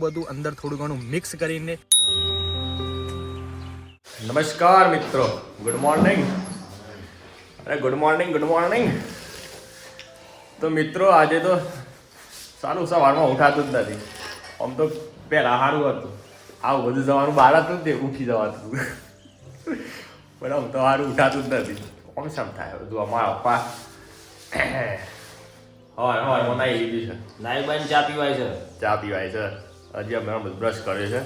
આવું બધું અંદર થોડું ઘણું મિક્સ કરીને. નમસ્કાર મિત્રો, ગુડ મોર્નિંગ. Good morning. તો મિત્રો આજે તો સારું સવારમાં ઉઠાતું જ નથી. આમ તો પહેલાં સારું હતું, આવું બધું જવાનું બહાર હતું તે ઉઠી જવાતું, પણ આમ તો સારું ઉઠાતું જ નથી. આમ શમ થાય બધું. અમારા પપ્પા હવારમાં નાહી લીધી છે, નાઈ બાઈને ચા પીવાય છે. હજી અમે બ્રશ કર્યો છે.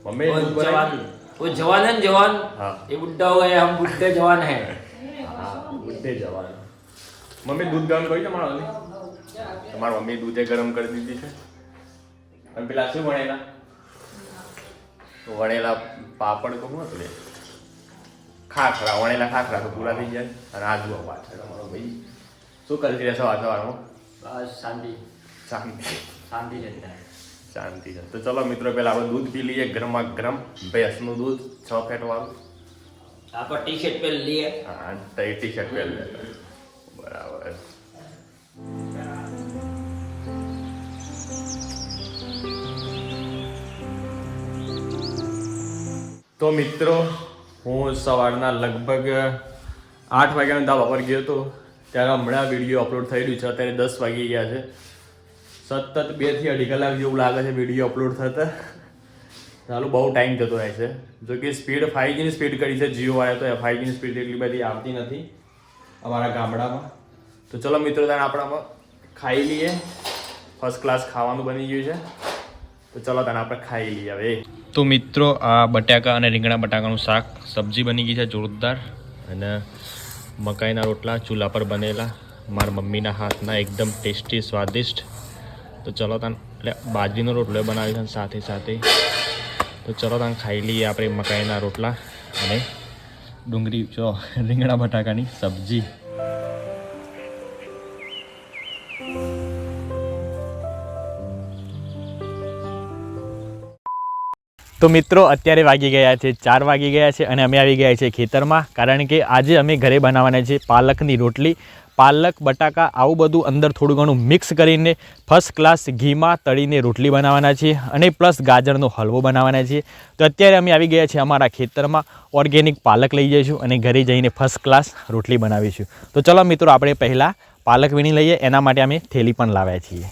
મમ્મી वो जवान है जवान, हाँ ये बुढ़ा हो गया, हम बुढ़े जवान है. બુદ્ધે જવાનું. મમ્મી દૂધ ગરમ કરી તમારા તમારા મમ્મી દૂધે ગરમ કરી દીધી છે. અને પેલા શું વણેલા પાપડ તો શું હતું? ખાખરા, વણેલા ખાખરા તો પૂરા થઈ જાય. અને આ જુઓ પાછળ તમારો ભાઈ શું કરતી રહે સવારમાં? बस शांति શાંતિ છે. તો ચલો મિત્રો, પહેલા આપણે દૂધ પી લઈએ, ગરમા ગરમ ભેંસનું દૂધ 6 ફેટ વાળું. आप टी शर्ट पहन लिए. હા, ટી શર્ટ પહેરી લે. બરાબર. તો મિત્રો, હું સવારના લગભગ 8 વાગ્યાનો ધાબા પર ગયો હતો. ત્યારે હમણાં વિડીયો અપલોડ થઈ રહ્યું છે. અત્યારે 10 વાગી ગયા છે. સતત 2 થી 2.5 કલાક જેવું લાગે છે વિડીયો અપલોડ થતા. ચાલો, બહુ ટાઈમ જતો રહે છે. જો કે સ્પીડ 5Gની સ્પીડ કરી છે જીઓ વાળા, તો 5Gની સ્પીડ એટલી બધી આવતી નથી અમારા ગામડામાં. તો ચલો મિત્રો, તારે આપણામાં ખાઈ લઈએ. ફર્સ્ટ ક્લાસ ખાવાનું બની ગયું છે. તો ચલો તારે આપણે ખાઈ લઈએ હવે. તો મિત્રો, આ બટાકા અને રીંગણા બટાકાનું શાક, સબ્જી બની ગઈ છે જોરદાર. અને મકાઈના રોટલા ચૂલા પર બનેલા, મારા મમ્મીના હાથના એકદમ ટેસ્ટી સ્વાદિષ્ટ. તો ચલો તાન, એટલે બાજરીનો રોટલો બનાવ્યો છે સાથે સાથે. તો ચલો તાન ખાઈ લઈએ આપણે મકાઈના રોટલા અને ડુંગળી રીંગણા બટાકાની સબ્જી. તો મિત્રો, અત્યારે વાગી ગયા છે 4 વાગી ગયા છે અને અમે આવી ગયા છીએ ખેતરમાં. કારણ કે આજે અમે ઘરે બનાવવાના છે પાલકની રોટલી. પાલક, બટાકા આવું બધું અંદર થોડું ઘણું મિક્સ કરીને ફર્સ્ટ ક્લાસ ઘીમાં તળીને રોટલી બનાવવાના છીએ અને પ્લસ ગાજરનો હલવો બનાવવાના છીએ. તો અત્યારે અમે આવી ગયા છીએ અમારા ખેતરમાં. ઓર્ગેનિક પાલક લઈ જઈશું અને ઘરે જઈને ફર્સ્ટ ક્લાસ રોટલી બનાવીશું. તો ચલો મિત્રો, આપણે પહેલાં પાલક વીણી લઈએ. એના માટે અમે થેલી પણ લાવ્યા છીએ.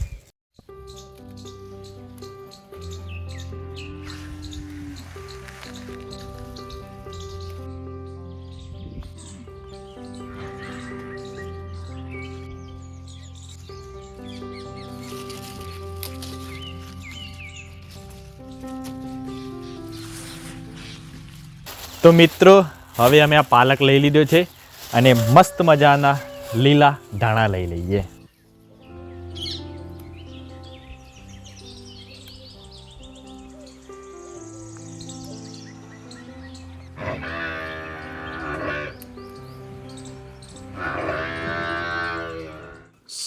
તો મિત્રો, હવે અમે આ પાલક લઈ લીધો છે અને મસ્ત મજાના લીલા ધાણા લઈ લઈએ.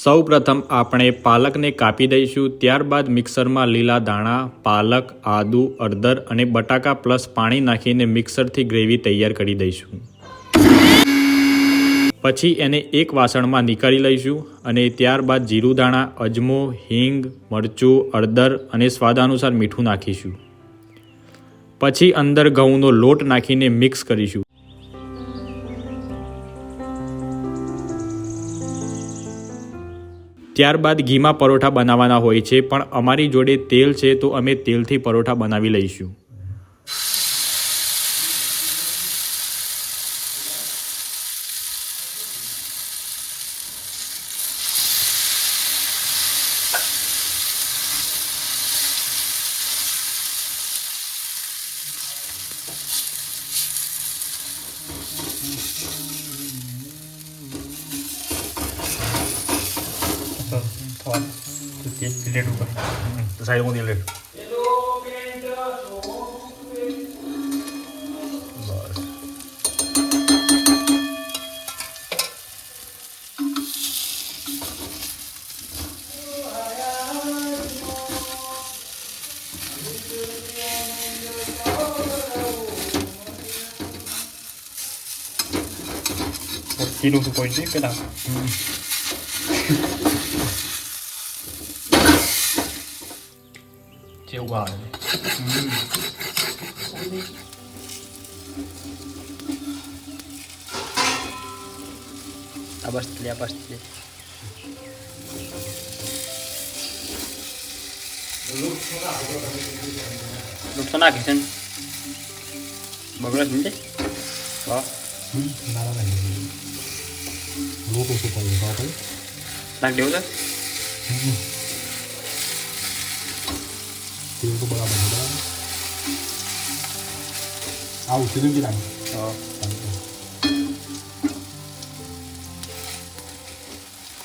સૌ પ્રથમ આપણે પાલકને કાપી દઈશું. ત્યારબાદ મિક્સરમાં લીલા દાણા, પાલક, આદુ, હળદર અને બટાકા પ્લસ પાણી નાખીને મિક્સરથી ગ્રેવી તૈયાર કરી દઈશું. પછી એને એક વાસણમાં નીકાળી લઈશું અને ત્યારબાદ જીરું દાણા, અજમો, હિંગ, મરચું, હળદર અને સ્વાદ અનુસાર મીઠું નાખીશું. પછી અંદર ઘઉંનો લોટ નાખીને મિક્સ કરીશું. ત્યારબાદ ઘીમાં પરોઠા બનાવવાના હોય છે, પણ અમારી જોડે તેલ છે તો અમે તેલથી પરોઠા બનાવી લઈશું. સાઈડ મૂકી લે. Kilo tu poin ni kena. હલવો આવે આ બસ લે બસ લે લૂટ તો નાખી છે ને બગડે છે ને વાહ નાખ દેવું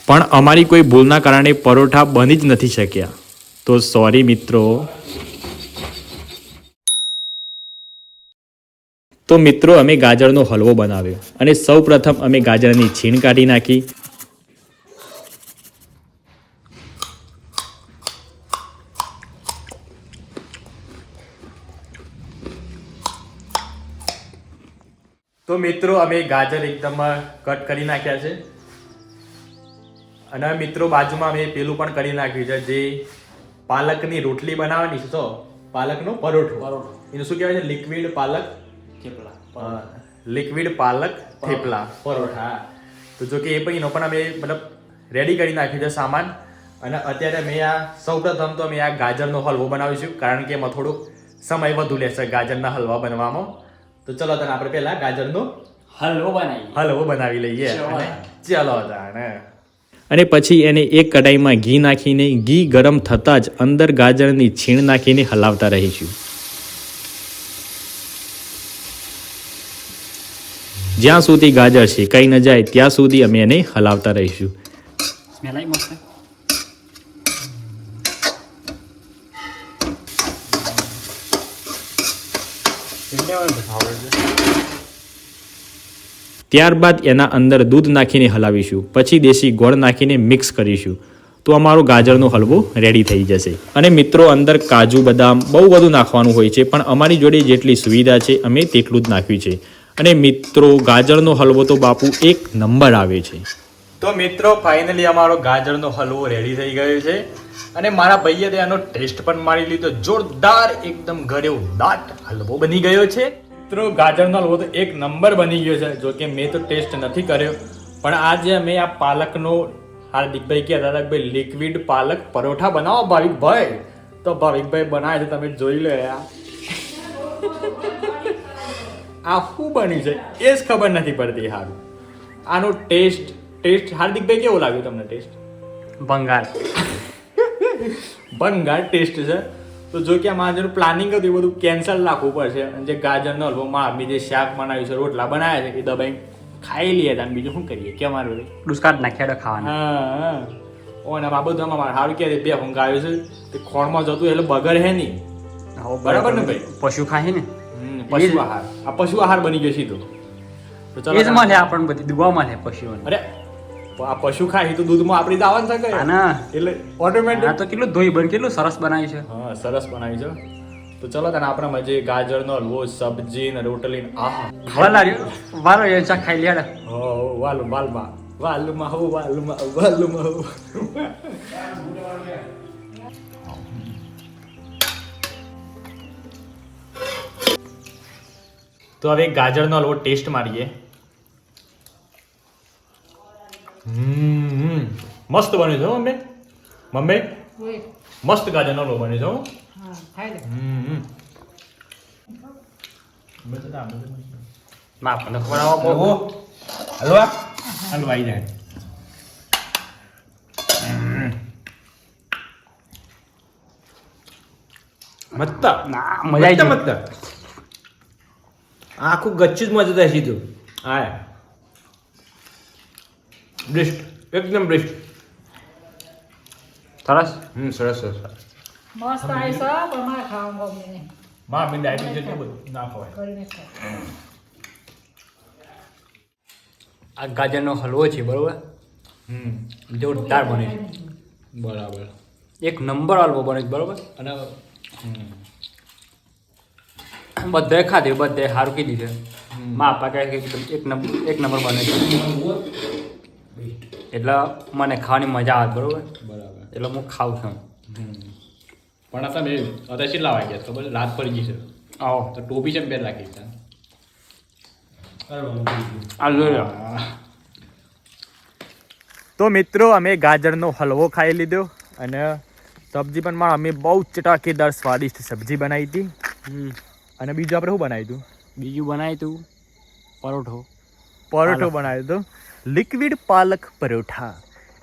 પણ અમારી કોઈ ભૂલના કારણે પરોઠા બની જ નથી શક્યા, તો સોરી મિત્રો. તો મિત્રો અમે ગાજરનો હલવો બનાવ્યો અને સૌ પ્રથમ અમે ગાજરની છીણ કાઢી નાખી. તો મિત્રો અમે ગાજર એકદમ કટ કરી નાખ્યા છે અને મિત્રો બાજુમાં અમે પેલું પણ કરી નાખ્યું છે, જે પાલકની રોટલી બનાવવાની છે. તો પાલકનો પરોઠો, એનું શું કહેવાય છે? લિક્વિડ પાલક થેપલા. લિક્વિડ પાલક થેપલા પરોઠા. તો જો કે એ પણ એનો પણ અમે મતલબ રેડી કરી નાખ્યું છે સામાન. અને અત્યારે અમે આ સૌપ્રથમ તો અમે આ ગાજરનો હલવો બનાવીશું, કારણ કે એમાં થોડુંક સમય વધુ લેશે ગાજરના હલવા બનવામાં. તો ચલો તને આપણે પહેલા ગાજરનો હલવો બનાવી લઈએ. ચલો તાણે. અને પછી એને એક કઢાઈમાં ઘી નાખીને ઘી ગરમ થતાં જ અંદર ગાજરની છીણ નાખીને હલાવતા રહીશું. જ્યાં સુધી ગાજર શેકાઈ ન જાય ત્યાં સુધી અમે એને હલાવતા રહીશું. સ્મેલ આવી મસ્ત. ત્યારબાદ એના અંદર દૂધ નાખીને હલાવીશું, પછી દેશી ગોળ નાખીને મિક્સ કરીશું. તો અમારો ગાજરનો હલવો રેડી થઈ જશે. અને મિત્રો અંદર કાજુ બદામ બહુ બધું નાખવાનું હોય છે, પણ અમારી જોડે જેટલી સુવિધા છે અમે તેટલું જ નાખ્યું છે. અને મિત્રો ગાજરનો હલવો તો બાપુ એક નંબર આવે છે. તો મિત્રો ફાઇનલી અમારો ગાજરનો હલવો રેડી થઈ ગયો છે અને મારા ભાઈએ તેનો ટેસ્ટ પણ મારી લીધો. જોરદાર એકદમ ઘરેદાર હલવો બની ગયો છે. મિત્રો ગાજરનો હલવો તો એક નંબર બની ગયો છે. જો કે મેં તો ટેસ્ટ નથી કર્યો, પણ આજે અમે આ પાલકનો હાર્દિકભાઈ કહેતા હતા ભાઈ લિક્વિડ પાલક પરોઠા બનાવો ભાવિકભાઈ, તો ભાવિકભાઈ બનાવે છે, તમે જોઈ લો. આ શું બન્યું છે એ જ ખબર નથી પડતી. સારું આનો ટેસ્ટ હાર્દિકભાઈ કેવો લાગ્યો તમને? ટેસ્ટ ભંગાર ટેસ્ટ છે. તો જો કે આ મારું પ્લાનિંગ હતું એ બધું કેન્સલ રાખવું પડશે. અને જે ગાજરનો હલવો માં અમે જે શાક બનાવ્યું છે, રોટલા બનાવ્યા છે, એ દબાઈ ખાઈ લઈએ હતા. બીજું શું કરીએ કે અમારું દુષ્કાળ નાખ્યા ખાવાના. હા ઓને આ બધું સારું કે બે ઊંઘ આવ્યું છે તે ખોળમાં જતું એટલે બગડ હે નહીં. બરાબર ને ભાઈ? પશુ ખાય ને પશુ આહાર. આ પશુ આહાર બની ગયો સીધો. તો એ જ મળે આપણને બધી દુવા મળે પશુઓને. અરે આ પશુ ખાય તો દૂધમાં આપણી દાવન શકે એટલે ઓટોમેટિક. તો કેટલું ધોઈ બન કેટલું સરસ બનાવ્યું છે. હા સરસ બનાવ્યું છે. તો ચલો તને આપણા જે ગાજરનો હલવો, સબ્જી ને રોટલી, વાલો એ ચા ખાઈ લે. હો વાલુમાં હો વાલુમાં હો. તો હવે ગાજરનો હલવો ટેસ્ટ મારીએ. મસ્ત બન્યું છે મમ્મી મસ્ત ગાજરનો હલવો બન્યો છે. હલવાઈ જાય. મજા આખું ગચ્ચું જ મજા થાય સીધું. હા બેસ્ટ, એકદમ બેસ્ટ. સરસ. સરસ. મસ્ત આવી સબ અમારે ખાવા ગમે માં મેં ડાયબિટીસ એટલું બધું ના ખવાય. કરીને ખાવ. આ ગાજરનો હલવો છે બરોબર, જોરદાર બને છે. બરાબર. એક નંબર હલવો બને છે બરોબર. અને બધાએ ખાધું, બધાએ સારું કીધું છે. મા આપા કહે કે એક નંબર બને છે, એટલે મને ખાવાની મજા આવે બરોબર. બરાબર એટલે હું ખાઉં છું. પણ આ તમે અત્યારે કેટલા વાગ્યા ખબર રાત પડી ગઈ છે આવો તો ટોપી છે પહેર રાખી છે આ જોઈ તો મિત્રો અમે ગાજરનો હલવો ખાઈ લીધો અને સબ્જી પણ માં અમે બહુ ચટાકેદાર સ્વાદિષ્ટ સબ્જી બનાવી હતી અને બીજું આપણે શું બનાવ્યું હતું બીજું બનાવ્યું તું પરોઠો બનાવ્યો હતો લિક્વિડ પાલક પરોઠા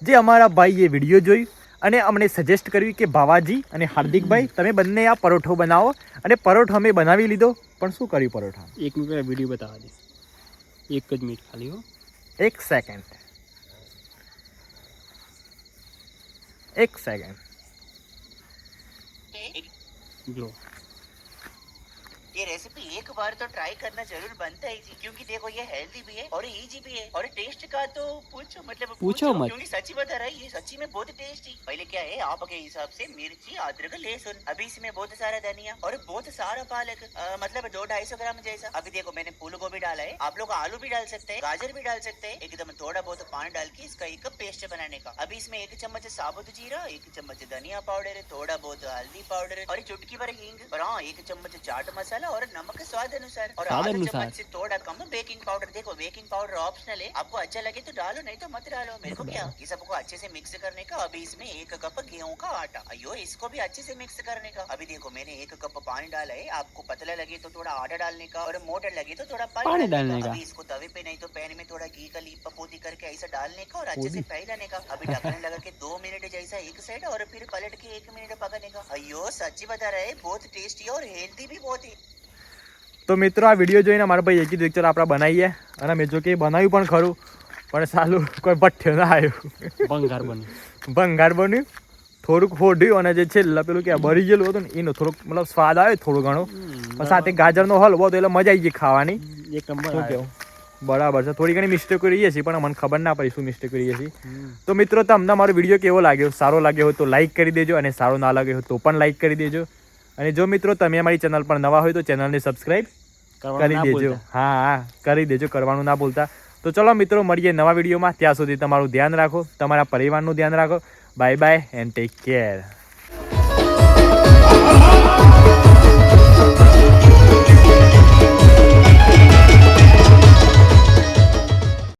જે અમારા ભાઈએ વિડીયો જોઈ અને અમને સજેસ્ટ કર્યું કે ભાવાજી અને હાર્દિકભાઈ તમે બંને આ પરોઠો બનાવો અને પરોઠો અમે બનાવી લીધો પણ શું કર્યું પરોઠા 1 મિનિટ વિડીયો બતાવવા દે 1 જ મિનિટ ખાલી હો 1 સેકન્ડ જો ये रेसिपी एक बार तो ट्राई करना जरूर बनता ही जी क्योंकि देखो ये हेल्दी भी है और इजी भी है और टेस्ट का तो पूछो मत क्योंकि सच्ची बता रहा है ये सच्ची में बहुत टेस्टी पहले क्या है आपके हिसाब से मिर्ची अदरक लहसुन अभी इसमें बहुत सारा धनिया और बहुत सारा पालक मतलब 200-250 ग्राम जैसा अभी देखो मैंने फूल गोभी डाला है आप लोग आलू भी डाल सकते हैं गाजर भी डाल सकते हैं एकदम थोड़ा बहुत पानी डाल के इसका एक पेस्ट बनाने का अभी इसमें 1 चम्मच साबुत जीरा 1 चम्मच धनिया पाउडर थोड़ा बहुत हल्दी पाउडर और चुटकी भर हींग और हाँ 1 चम्मच चाट मसाला और नमक स्वाद अनुसार और आधा चम्मच से थोड़ा कम बेकिंग पाउडर देखो बेकिंग पाउडर ऑप्शनल है आपको अच्छा लगे तो डालो नहीं तो मत डालो मेरे को क्या ये सबको अच्छे से मिक्स करने का अभी इसमें 1 कप गेहूं का आटा अयो इसको भी अच्छे से मिक्स करने का अभी देखो मैंने 1 कप पानी डाला है आपको पतला लगे तो थोड़ा आटा डालने का और मोटा लगे तो थोड़ा पानी डालने का अभी इसको तवे पे नहीं तो पैन में थोड़ा घी का लीप पोती करके ऐसा डालने का और अच्छे से फैलाने का अभी ढक्कन लगा के 2 मिनट जैसा एक साइड और फिर पलट के 1 मिनट पकाने का अयो सच्ची बता रहे बहुत टेस्टी और हेल्दी भी बहुत है તો મિત્રો આ વિડીયો જોઈને મારા ભાઈ કીધું ચાલો આપણે બનાવીએ અને મેં જો કે બનાવ્યું પણ ખરું પણ સાલું કોઈ ભઠ્ઠો ના આવ્યો ભંગાર બન્યું થોડુંક ફોડ્યું અને જે છેલ્લા પેલું કે બળી ગયેલું હતું ને એનો થોડોક મતલબ સ્વાદ આવ્યો થોડો ઘણો પણ સાથે ગાજરનો હલવો તો એટલે મજા આવી ગઈ ખાવાની શું કેવું બરાબર છે થોડી ઘણી મિસ્ટેક કરીએ છીએ પણ મને ખબર ના પડી શું મિસ્ટેક કરીએ છીએ તો મિત્રો તમને મારો વિડીયો કેવો લાગ્યો સારો લાગ્યો હોય તો લાઈક કરી દેજો અને સારો ના લાગ્યો હોય તો પણ લાઈક કરી દેજો અને જો મિત્રો તમે અમારી ચેનલ પર નવા હોય તો ચેનલને સબસ્ક્રાઇબ કરી દેજો હા કરી દેજો કરવાનું ના ભૂલતા તો ચલો મિત્રો મળીએ નવા વિડીયોમાં ત્યાં સુધી તમારું ધ્યાન રાખો તમારા પરિવારનું ધ્યાન રાખો bye bye and take care